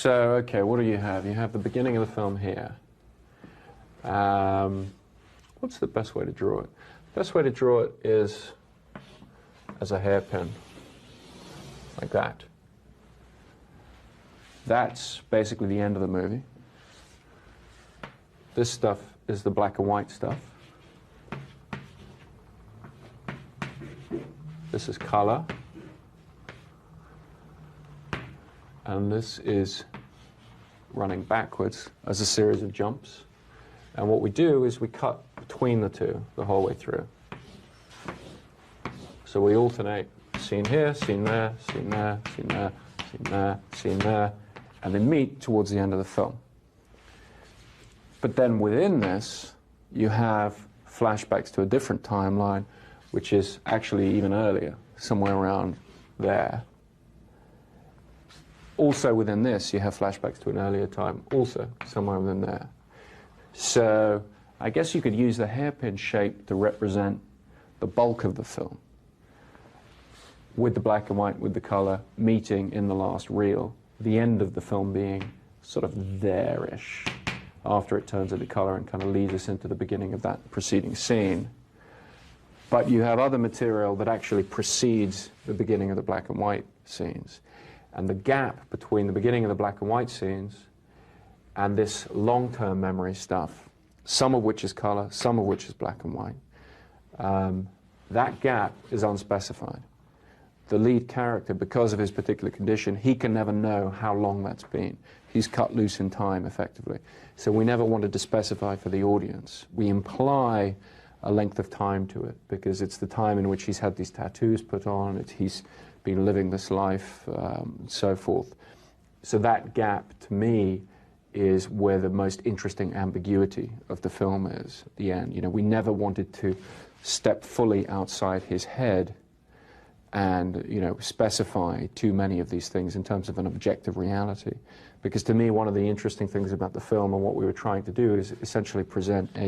So, okay, what do you have? You have the beginning of the film here. What's the best way to draw it? The best way to draw it is as a hairpin, like that. That's basically the end of the movie. This stuff is the black and white stuff. This is color. And this is running backwards as a series of jumps. And what we do is we cut between the two the whole way through. So we alternate scene here, scene there, scene there, scene there, scene there, scene there, and they meet towards the end of the film. But then within this, you have flashbacks to a different timeline, which is actually even earlier, somewhere around there. Also within this, you have flashbacks to an earlier time, also somewhere within there. So I guess you could use the hairpin shape to represent the bulk of the film, with the black and white, with the color, meeting in the last reel, the end of the film being sort of there-ish, after it turns into color and kind of leads us into the beginning of that preceding scene. But you have other material that actually precedes the beginning of the black and white scenes. And the gap between the beginning of the black and white scenes and this long-term memory stuff, some of which is color, some of which is black and white, that gap is unspecified. The lead character, because of his particular condition, he can never know how long that's been. He's cut loose in time, effectively. So we never wanted to specify for the audience. We imply a length of time to it, because it's the time in which he's had these tattoos put on, he's been living this life, and so forth. So that gap, to me, is where the most interesting ambiguity of the film is, at the end. You know, we never wanted to step fully outside his head and, you know, specify too many of these things in terms of an objective reality. Because to me, one of the interesting things about the film and what we were trying to do is essentially present